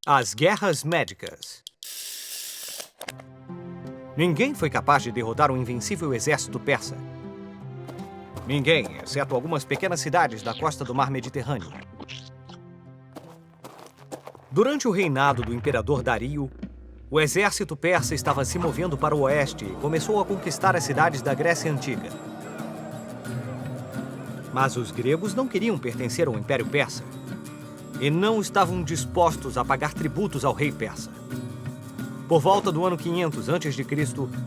As Guerras Médicas. Ninguém foi capaz de derrotar o invencível exército persa. Ninguém, exceto algumas pequenas cidades da costa do mar Mediterrâneo. Durante o reinado do imperador Dario, o exército persa estava se movendo para o oeste e começou a conquistar as cidades da Grécia Antiga. Mas os gregos não queriam pertencer ao Império Persa e não estavam dispostos a pagar tributos ao rei persa. Por volta do ano 500 a.C.,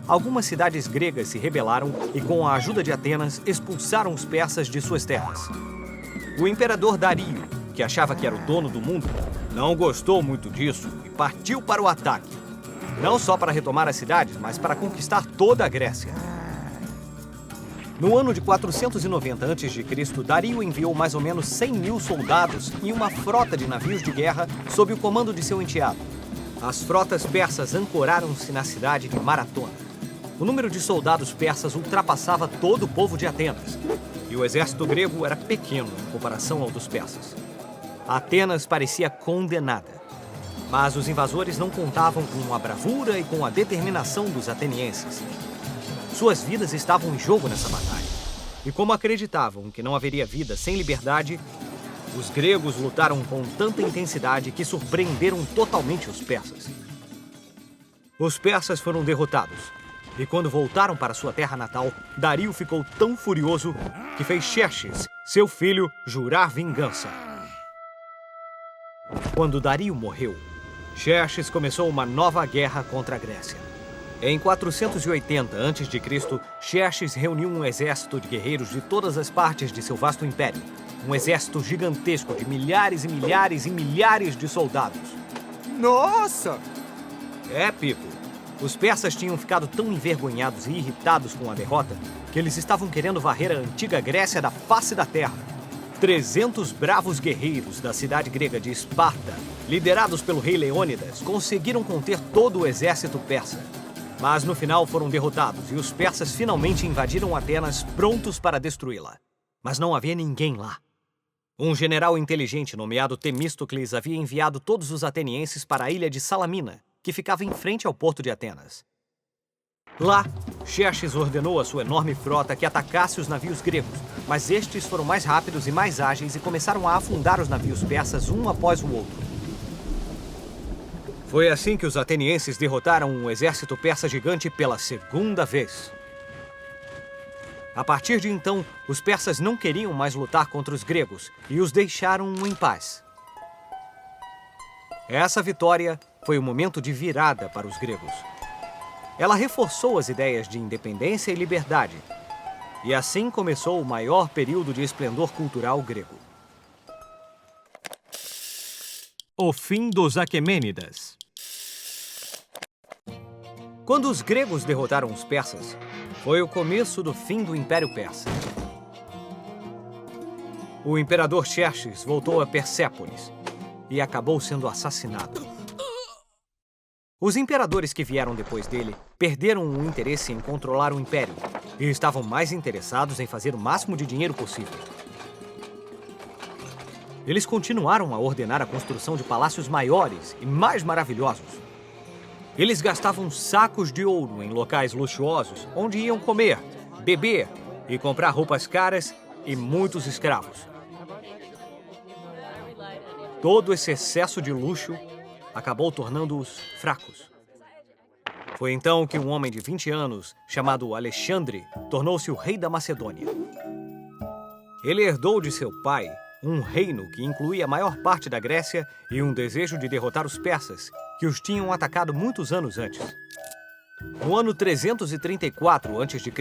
algumas cidades gregas se rebelaram e, com a ajuda de Atenas, expulsaram os persas de suas terras. O imperador Dario, que achava que era o dono do mundo, não gostou muito disso e partiu para o ataque. Não só para retomar as cidades, mas para conquistar toda a Grécia. No ano de 490 a.C., Dario enviou mais ou menos 100 mil soldados e uma frota de navios de guerra sob o comando de seu enteado. As frotas persas ancoraram-se na cidade de Maratona. O número de soldados persas ultrapassava todo o povo de Atenas, e o exército grego era pequeno em comparação ao dos persas. Atenas parecia condenada, mas os invasores não contavam com a bravura e com a determinação dos atenienses. Suas vidas estavam em jogo nessa batalha. E como acreditavam que não haveria vida sem liberdade, os gregos lutaram com tanta intensidade que surpreenderam totalmente os persas. Os persas foram derrotados. E quando voltaram para sua terra natal, Dario ficou tão furioso que fez Xerxes, seu filho, jurar vingança. Quando Dario morreu, Xerxes começou uma nova guerra contra a Grécia. Em 480 a.C., Xerxes reuniu um exército de guerreiros de todas as partes de seu vasto império. Um exército gigantesco de milhares e milhares e milhares de soldados. Nossa! É, Pico. Os persas tinham ficado tão envergonhados e irritados com a derrota que eles estavam querendo varrer a antiga Grécia da face da terra. 300 bravos guerreiros da cidade grega de Esparta, liderados pelo rei Leônidas, conseguiram conter todo o exército persa. Mas no final foram derrotados e os persas finalmente invadiram Atenas, prontos para destruí-la. Mas não havia ninguém lá. Um general inteligente nomeado Temístocles havia enviado todos os atenienses para a ilha de Salamina, que ficava em frente ao porto de Atenas. Lá, Xerxes ordenou a sua enorme frota que atacasse os navios gregos, mas estes foram mais rápidos e mais ágeis e começaram a afundar os navios persas um após o outro. Foi assim que os atenienses derrotaram um exército persa gigante pela segunda vez. A partir de então, os persas não queriam mais lutar contra os gregos e os deixaram em paz. Essa vitória foi o momento de virada para os gregos. Ela reforçou as ideias de independência e liberdade, e assim começou o maior período de esplendor cultural grego. O fim dos Aquemênidas. Quando os gregos derrotaram os persas, foi o começo do fim do Império Persa. O imperador Xerxes voltou a Persépolis e acabou sendo assassinado. Os imperadores que vieram depois dele perderam o interesse em controlar o império e estavam mais interessados em fazer o máximo de dinheiro possível. Eles continuaram a ordenar a construção de palácios maiores e mais maravilhosos. Eles gastavam sacos de ouro em locais luxuosos, onde iam comer, beber e comprar roupas caras e muitos escravos. Todo esse excesso de luxo acabou tornando-os fracos. Foi então que um homem de 20 anos, chamado Alexandre, tornou-se o rei da Macedônia. Ele herdou de seu pai um reino que incluía a maior parte da Grécia e um desejo de derrotar os persas, que os tinham atacado muitos anos antes. No ano 334 a.C.,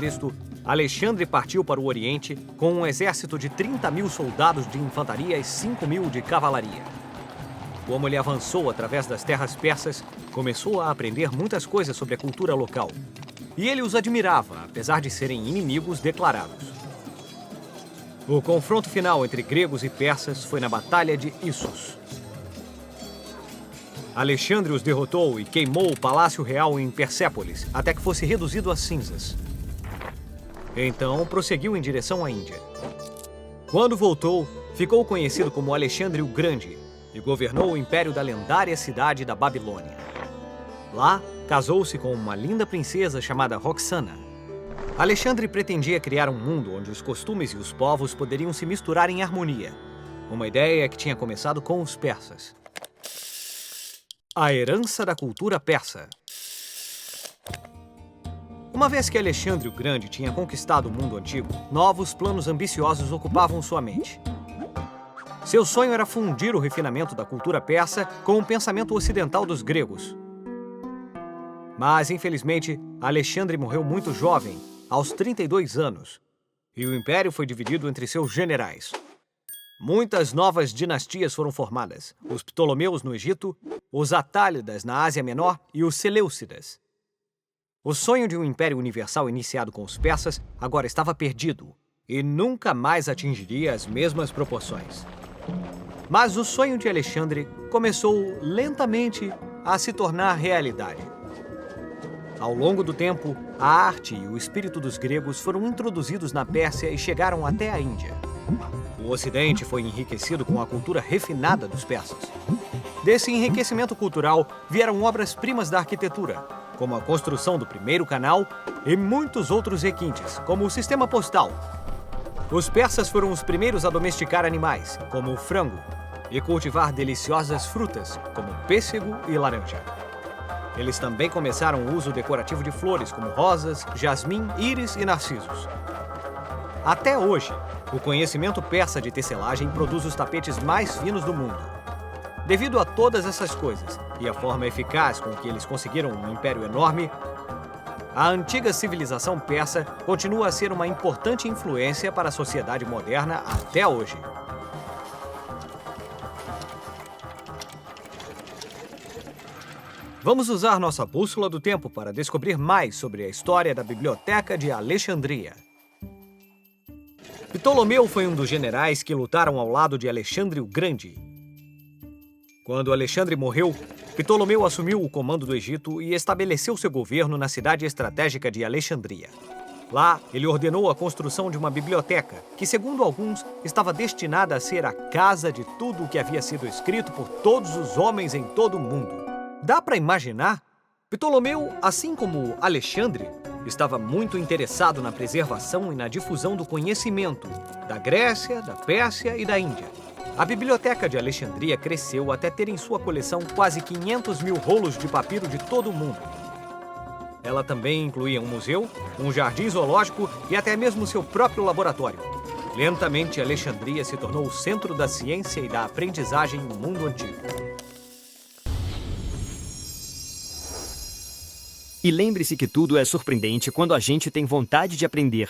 Alexandre partiu para o Oriente com um exército de 30 mil soldados de infantaria e 5 mil de cavalaria. Como ele avançou através das terras persas, começou a aprender muitas coisas sobre a cultura local. E ele os admirava, apesar de serem inimigos declarados. O confronto final entre gregos e persas foi na Batalha de Issos. Alexandre os derrotou e queimou o Palácio Real em Persépolis, até que fosse reduzido a cinzas. Então, prosseguiu em direção à Índia. Quando voltou, ficou conhecido como Alexandre o Grande, e governou o império da lendária cidade da Babilônia. Lá, casou-se com uma linda princesa chamada Roxana. Alexandre pretendia criar um mundo onde os costumes e os povos poderiam se misturar em harmonia. Uma ideia que tinha começado com os persas. A herança da cultura persa. Uma vez que Alexandre o Grande tinha conquistado o mundo antigo, novos planos ambiciosos ocupavam sua mente. Seu sonho era fundir o refinamento da cultura persa com o pensamento ocidental dos gregos. Mas, infelizmente, Alexandre morreu muito jovem, aos 32 anos, e o império foi dividido entre seus generais. Muitas novas dinastias foram formadas: os Ptolomeus no Egito, os Atálidas na Ásia Menor e os Seleucidas. O sonho de um império universal iniciado com os persas agora estava perdido e nunca mais atingiria as mesmas proporções. Mas o sonho de Alexandre começou lentamente a se tornar realidade. Ao longo do tempo, a arte e o espírito dos gregos foram introduzidos na Pérsia e chegaram até a Índia. O Ocidente foi enriquecido com a cultura refinada dos persas. Desse enriquecimento cultural vieram obras-primas da arquitetura, como a construção do primeiro canal e muitos outros requintes, como o sistema postal. Os persas foram os primeiros a domesticar animais, como o frango, e cultivar deliciosas frutas, como pêssego e laranja. Eles também começaram o uso decorativo de flores, como rosas, jasmim, íris e narcisos. Até hoje, o conhecimento persa de tecelagem produz os tapetes mais finos do mundo. Devido a todas essas coisas e a forma eficaz com que eles conseguiram um império enorme, a antiga civilização persa continua a ser uma importante influência para a sociedade moderna até hoje. Vamos usar nossa bússola do tempo para descobrir mais sobre a história da Biblioteca de Alexandria. Ptolomeu foi um dos generais que lutaram ao lado de Alexandre o Grande. Quando Alexandre morreu, Ptolomeu assumiu o comando do Egito e estabeleceu seu governo na cidade estratégica de Alexandria. Lá, ele ordenou a construção de uma biblioteca, que, segundo alguns, estava destinada a ser a casa de tudo o que havia sido escrito por todos os homens em todo o mundo. Dá para imaginar? Ptolomeu, assim como Alexandre, estava muito interessado na preservação e na difusão do conhecimento da Grécia, da Pérsia e da Índia. A Biblioteca de Alexandria cresceu até ter em sua coleção quase 500 mil rolos de papiro de todo o mundo. Ela também incluía um museu, um jardim zoológico e até mesmo seu próprio laboratório. Lentamente, Alexandria se tornou o centro da ciência e da aprendizagem no mundo antigo. E lembre-se que tudo é surpreendente quando a gente tem vontade de aprender.